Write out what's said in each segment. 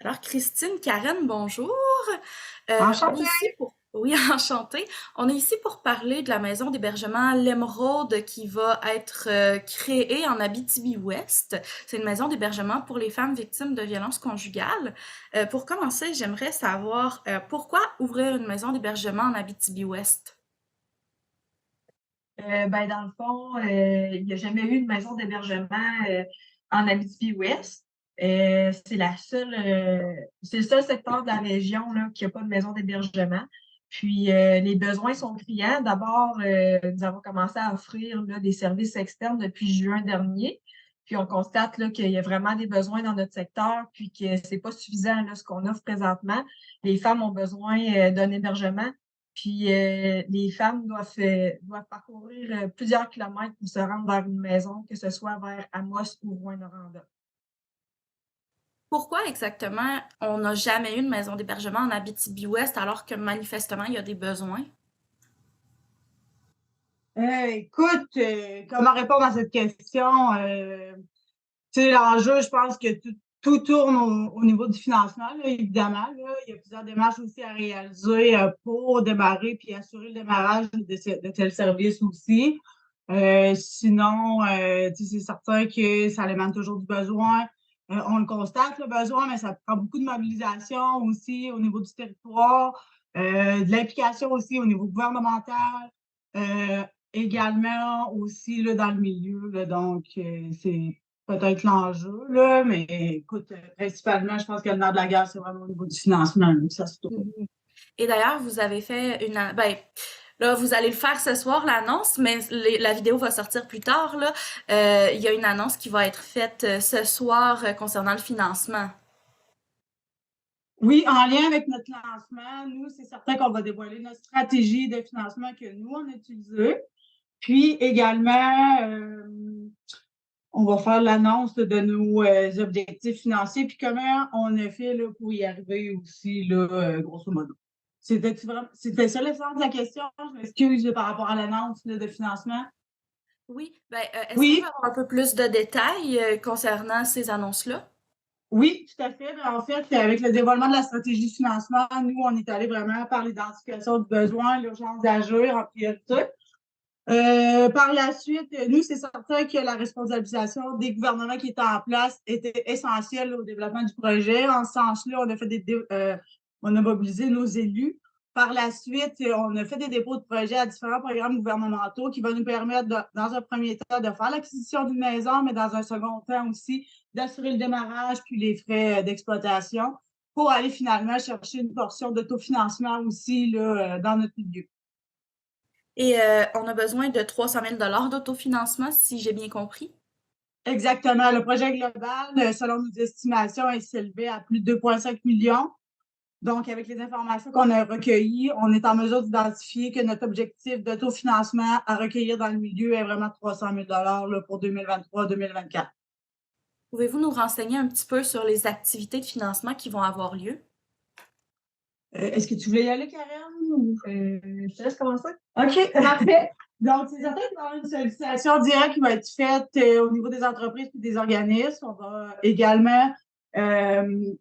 Alors, Christine, Karen, bonjour. On est Enchantée. ici pour... Oui, enchantée. On est ici pour parler de la maison d'hébergement L'Émeraude qui va être créée en Abitibi-Ouest. C'est une maison d'hébergement pour les femmes victimes de violences conjugales. Pour commencer, j'aimerais savoir pourquoi ouvrir une maison d'hébergement en Abitibi-Ouest? Dans le fond, il n'y a jamais eu de maison d'hébergement en Abitibi-Ouest. C'est le seul secteur de la région là, qui n'a pas de maison d'hébergement. Puis les besoins sont criants. D'abord, nous avons commencé à offrir là, des services externes depuis juin dernier. Puis on constate là, qu'il y a vraiment des besoins dans notre secteur, puis que c'est pas suffisant là, ce qu'on offre présentement. Les femmes ont besoin d'un hébergement. Puis les femmes doivent parcourir plusieurs kilomètres pour se rendre vers une maison, que ce soit vers Amos ou Rouyn-Noranda. Pourquoi exactement on n'a jamais eu de maison d'hébergement en Abitibi-Ouest alors que manifestement il y a des besoins? Écoute, comment répondre à cette question? Tu sais, l'enjeu, je pense que tout tourne au niveau du financement, là, évidemment. Là. Il y a plusieurs démarches aussi à réaliser pour démarrer puis assurer le démarrage de tel service aussi. Sinon, tu sais, c'est certain que ça alimente toujours du besoin. On le constate, le besoin, mais ça prend beaucoup de mobilisation aussi au niveau du territoire, de l'implication aussi au niveau gouvernemental, euh, également aussi là, dans le milieu. Là, donc, c'est peut-être l'enjeu, là, mais écoute, principalement, je pense que le nerf de la guerre, c'est vraiment au niveau du financement, là, que ça se tourne. Mhm. Et d'ailleurs, vous avez fait ben, là, vous allez le faire ce soir, l'annonce, mais la vidéo va sortir plus tard, là. Il y a une annonce qui va être faite ce soir concernant le financement. Oui, en lien avec notre lancement, nous, c'est certain qu'on va dévoiler notre stratégie de financement que nous, on a utilisée. Puis également, on va faire l'annonce de nos objectifs financiers, puis comment on a fait là, pour y arriver aussi, là, grosso modo. C'était ça le sens de la question? Je m'excuse par rapport à l'annonce là, de financement. Oui, ben, est-ce qu'on peut Oui, avoir un peu plus de détails concernant ces annonces-là? oui, tout à fait. En fait, avec le dévoilement de la stratégie de financement, nous, on est allé vraiment par l'identification du besoin, l'urgence d'agir en priorité. Par la suite, nous, c'est certain que la responsabilisation des gouvernements qui étaient en place était essentielle au développement du projet. En ce sens-là, on a mobilisé nos élus. Par la suite, on a fait des dépôts de projets à différents programmes gouvernementaux qui vont nous permettre, dans un premier temps, de faire l'acquisition d'une maison, mais dans un second temps aussi, d'assurer le démarrage puis les frais d'exploitation pour aller finalement chercher une portion d'autofinancement aussi là, dans notre milieu. Et on a besoin de 300 000 d'autofinancement, si j'ai bien compris. Exactement. Le projet global, selon nos estimations, est s'élevé à plus de 2,5 millions. Donc, avec les informations qu'on a recueillies, on est en mesure d'identifier que notre objectif d'autofinancement à recueillir dans le milieu est vraiment 300 000 là, pour 2023-2024. Pouvez-vous nous renseigner un petit peu sur les activités de financement qui vont avoir lieu? Est-ce que tu voulais y aller, Karen? Ou, je te laisse commencer. OK, parfait. Donc, c'est certain qu'il va y avoir une sollicitation directe qui va être faite au niveau des entreprises et des organismes. On va également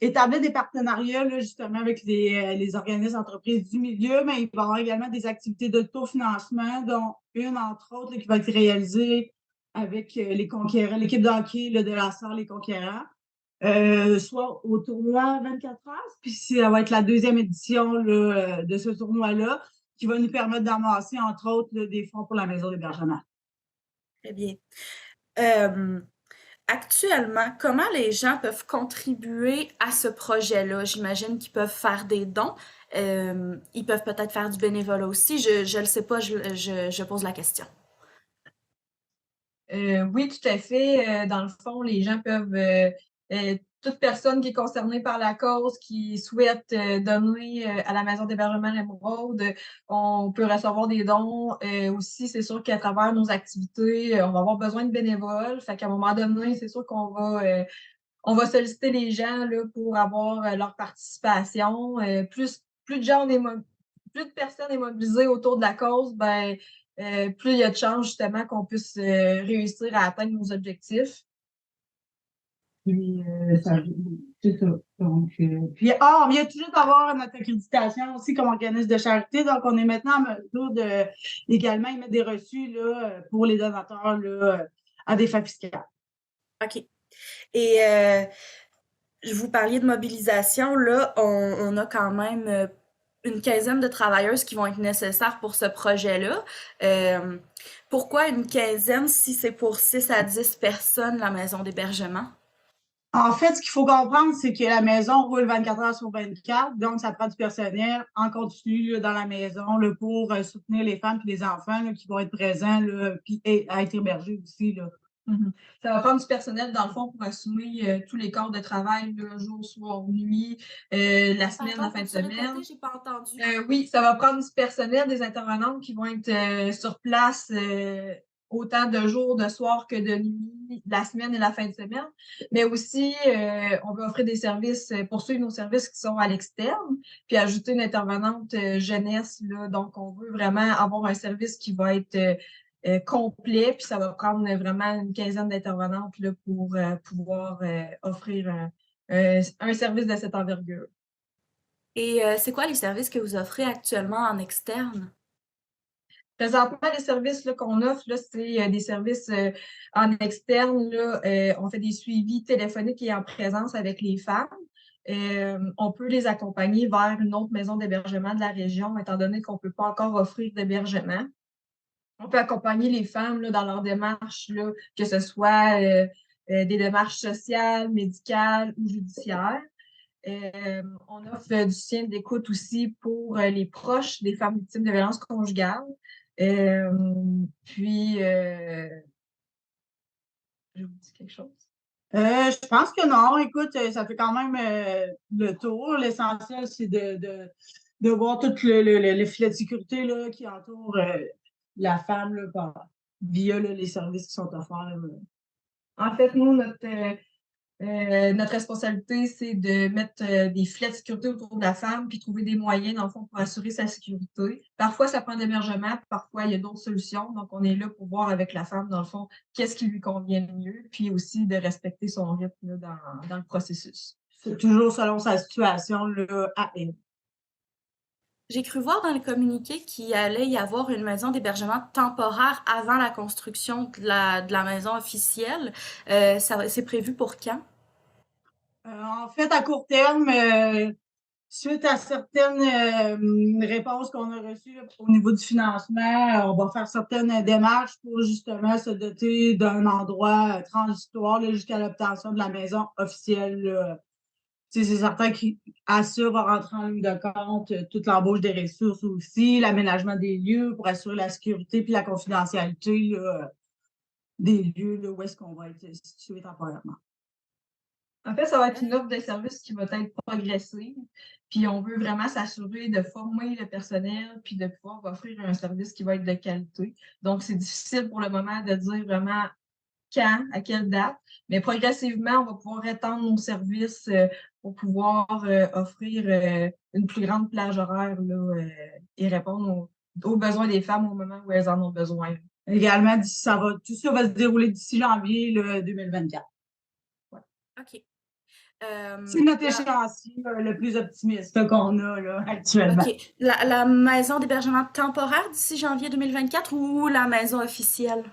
établir des partenariats là, justement avec les organismes entreprises du milieu, mais il va y avoir également des activités d'autofinancement, dont une, entre autres, là, qui va être réalisée avec les conquérants, l'équipe d'hockey de la salle Les Conquérants soit au tournoi 24 heures, puis ça va être la deuxième édition là, de ce tournoi-là, qui va nous permettre d'amasser, entre autres, là, des fonds pour la maison d'hébergement. Très bien. Euh, Actuellement, comment les gens peuvent contribuer à ce projet-là? J'imagine qu'ils peuvent faire des dons. Ils peuvent peut-être faire du bénévolat aussi. Je le sais pas, je pose la question. Oui, tout à fait. Dans le fond, les gens peuvent, toute personne qui est concernée par la cause, qui souhaite donner à la Maison d'hébergement L'Émeraude, on peut recevoir des dons. Aussi, c'est sûr qu'à travers nos activités, on va avoir besoin de bénévoles. Fait qu'à un moment donné, c'est sûr on va solliciter les gens là, pour avoir leur participation. Plus de gens plus de personnes est mobilisées autour de la cause, ben plus il y a de chances justement qu'on puisse réussir à atteindre nos objectifs. Puis, c'est ça. Donc, puis, on vient tout juste d'avoir notre accréditation aussi comme organisme de charité. Donc, on est maintenant en mesure de également émettre des reçus là, pour les donateurs là, à des fins fiscales. OK. Et vous parliez de mobilisation, là, on a quand même une quinzaine de travailleuses qui vont être nécessaires pour ce projet-là. Pourquoi une quinzaine si c'est pour 6 à 10 personnes, la maison d'hébergement? En fait, ce qu'il faut comprendre, c'est que la maison roule 24 heures sur 24, donc ça prend du personnel en continu là, dans la maison là, pour soutenir les femmes et les enfants là, qui vont être présents là, puis à être hébergés aussi. Là. Ça va prendre du personnel, dans le fond, pour assumer tous les corps de travail, le jour, soir, nuit, la semaine, la Pardon, fin de peux-tu répéter? semaine. J'ai pas entendu. Oui, ça va prendre du personnel, des intervenantes qui vont être sur place autant de jours, de soirs que de nuit, la semaine et la fin de semaine. Mais aussi, on veut offrir des services, poursuivre nos services qui sont à l'externe, puis ajouter une intervenante jeunesse. Là, donc, on veut vraiment avoir un service qui va être complet, puis ça va prendre vraiment une quinzaine d'intervenantes là, pour pouvoir offrir un service de cette envergure. Et c'est quoi les services que vous offrez actuellement en externe? Présentement, les services là, qu'on offre, là, c'est des services en externe. Là, on fait des suivis téléphoniques et en présence avec les femmes. On peut les accompagner vers une autre maison d'hébergement de la région, étant donné qu'on ne peut pas encore offrir d'hébergement. On peut accompagner les femmes là, dans leurs démarches, là, que ce soit des démarches sociales, médicales ou judiciaires. On offre du soutien d'écoute aussi pour les proches des femmes victimes de violences conjugales. Euh, puis, je vous dis quelque chose. Je pense que non. Écoute, ça fait quand même le tour. L'essentiel, c'est de voir tout le filet de sécurité là, qui entoure la femme là, via là, les services qui sont offerts. Là. En fait, nous, notre responsabilité, c'est de mettre des filets de sécurité autour de la femme puis trouver des moyens, dans le fond, pour assurer sa sécurité. Parfois, ça prend l'hébergement, parfois, il y a d'autres solutions. Donc, on est là pour voir avec la femme, dans le fond, qu'est-ce qui lui convient le mieux, puis aussi de respecter son rythme là, dans le processus. C'est toujours selon sa situation là, à elle. J'ai cru voir dans le communiqué qu'il allait y avoir une maison d'hébergement temporaire avant la construction de la maison officielle. C'est prévu pour quand? En fait, à court terme, suite à certaines réponses qu'on a reçues là, au niveau du financement, on va faire certaines démarches pour justement se doter d'un endroit transitoire là, jusqu'à l'obtention de la maison officielle. Là. C'est certain qu'ASSA va rentrer en ligne de compte toute l'embauche des ressources aussi, l'aménagement des lieux pour assurer la sécurité puis la confidentialité là, des lieux là, où est-ce qu'on va être situé temporairement. En fait, ça va être une offre de service qui va être progressive. Puis, on veut vraiment s'assurer de former le personnel puis de pouvoir offrir un service qui va être de qualité. Donc, c'est difficile pour le moment de dire vraiment quand, à quelle date, mais progressivement, on va pouvoir étendre nos services pour pouvoir offrir une plus grande plage horaire là, et répondre aux besoins des femmes au moment où elles en ont besoin. Également, tout ça va se dérouler d'ici janvier là, 2024. Ouais. OK. C'est notre échéancier le plus optimiste qu'on a là, actuellement. OK. La maison d'hébergement temporaire d'ici janvier 2024 ou la maison officielle?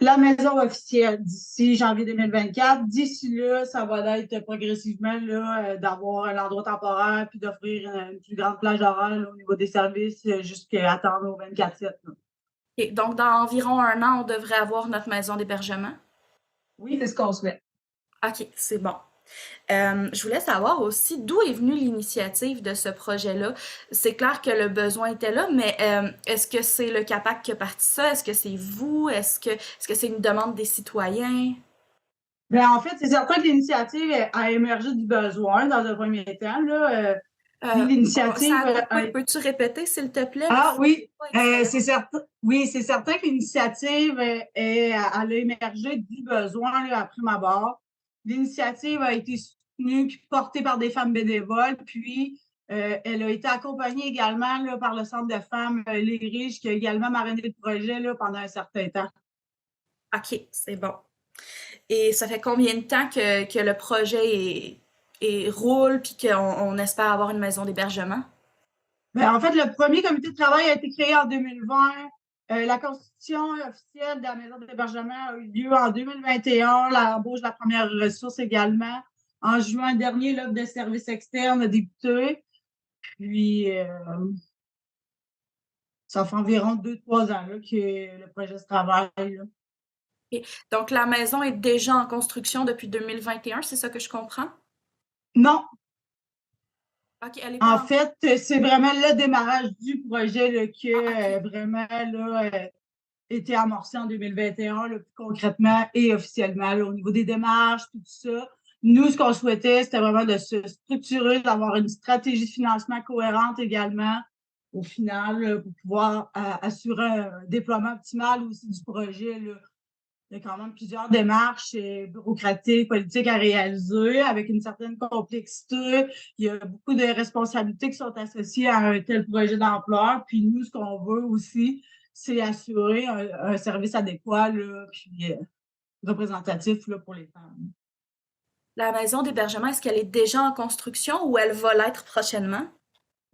La maison officielle d'ici janvier 2024. D'ici là, ça va être progressivement là, d'avoir un endroit temporaire puis d'offrir une plus grande plage horaire là, au niveau des services jusqu'à attendre au 24/7. OK. Donc, dans environ un an, on devrait avoir notre maison d'hébergement? Oui, c'est ce qu'on souhaite. OK, c'est bon. Je voulais savoir aussi d'où est venue l'initiative de ce projet-là. C'est clair que le besoin était là, mais est-ce que c'est le CAPAC qui a parti ça? Est-ce que c'est vous? Est-ce que c'est une demande des citoyens? Bien, en fait, c'est certain que l'initiative a émergé du besoin dans un premier temps. Là, l'initiative. Ça a coupé. Peux-tu répéter, s'il te plaît? Ah oui, c'est certain. Oui, c'est certain que l'initiative elle a émergé du besoin là, à prime abord. L'initiative a été soutenue puis portée par des femmes bénévoles, puis elle a été accompagnée également là, par le Centre de femmes Les Riches, qui a également marrainé le projet là, pendant un certain temps. OK, c'est bon. Et ça fait combien de temps que le projet roule puis qu'on espère avoir une maison d'hébergement? Ben, en fait, le premier comité de travail a été créé en 2020. La constitution officielle de la maison d'hébergement a eu lieu en 2021. L'embauche de la première ressource également. En juin dernier, l'offre de services externes a débuté. Puis, ça fait environ 2-3 ans là, que le projet se travaille. Là. Et donc, la maison est déjà en construction depuis 2021, c'est ça que je comprends? Non, OK, elle est en pas en... fait, c'est vraiment le démarrage du projet là, qui Ah, OK. a vraiment là, été amorcé en 2021, là, plus concrètement et officiellement, là, au niveau des démarches, tout ça. Nous, ce qu'on souhaitait, c'était vraiment de se structurer, d'avoir une stratégie de financement cohérente également, au final, là, pour pouvoir assurer un déploiement optimal aussi du projet. Là. Il y a quand même plusieurs démarches bureaucratiques, politiques à réaliser avec une certaine complexité. Il y a beaucoup de responsabilités qui sont associées à un tel projet d'ampleur. Puis nous, ce qu'on veut aussi, c'est assurer un service adéquat là, puis représentatif là, pour les femmes. La maison d'hébergement, est-ce qu'elle est déjà en construction ou elle va l'être prochainement?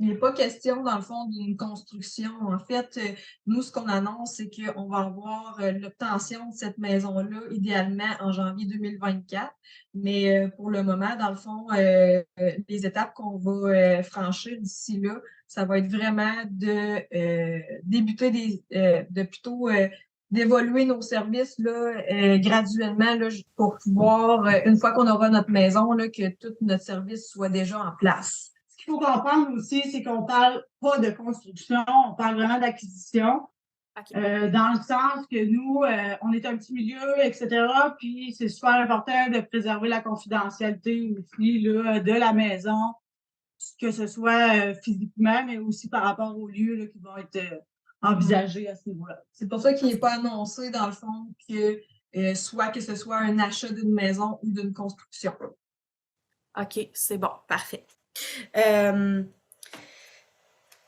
Il n'est pas question, dans le fond, d'une construction. En fait, nous, ce qu'on annonce, c'est qu'on va avoir l'obtention de cette maison-là, idéalement en janvier 2024. Mais pour le moment, dans le fond, les étapes qu'on va franchir d'ici là, ça va être vraiment de débuter de plutôt d'évoluer nos services là, graduellement là, pour pouvoir, une fois qu'on aura notre maison, là, que tout notre service soit déjà en place. Ce qu'il faut comprendre aussi, c'est qu'on parle pas de construction, on parle vraiment d'acquisition. OK. Dans le sens que nous, on est un petit milieu, etc. Puis c'est super important de préserver la confidentialité aussi là, de la maison, que ce soit physiquement, mais aussi par rapport aux lieux là, qui vont être envisagés à ce niveau-là. C'est pour ça qu'il n'est pas annoncé, dans le fond, soit que ce soit un achat d'une maison ou d'une construction. OK, c'est bon, parfait. Euh,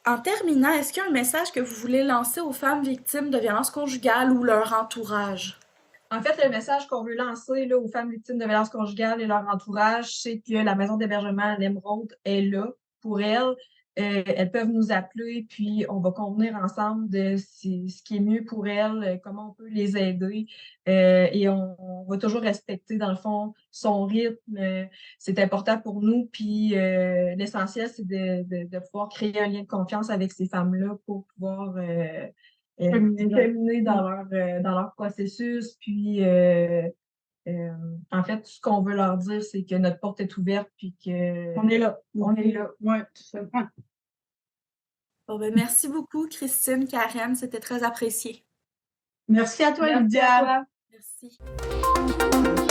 En terminant, est-ce qu'il y a un message que vous voulez lancer aux femmes victimes de violences conjugales ou leur entourage? En fait, le message qu'on veut lancer là, aux femmes victimes de violences conjugales et leur entourage, c'est que la maison d'hébergement L'Émeraude est là pour elles. Elles peuvent nous appeler, puis on va convenir ensemble de ce qui est mieux pour elles, comment on peut les aider. Et on va toujours respecter, dans le fond, son rythme. C'est important pour nous. Puis l'essentiel, c'est de pouvoir créer un lien de confiance avec ces femmes-là pour pouvoir cheminer dans leur processus. Puis, en fait, ce qu'on veut leur dire, c'est que notre porte est ouverte, puis que On est là. on est là. Oui, tout simplement. Bon, ben, merci beaucoup, Christine, Karen, c'était très apprécié. Merci à toi, Merci Lydia. à toi. Merci.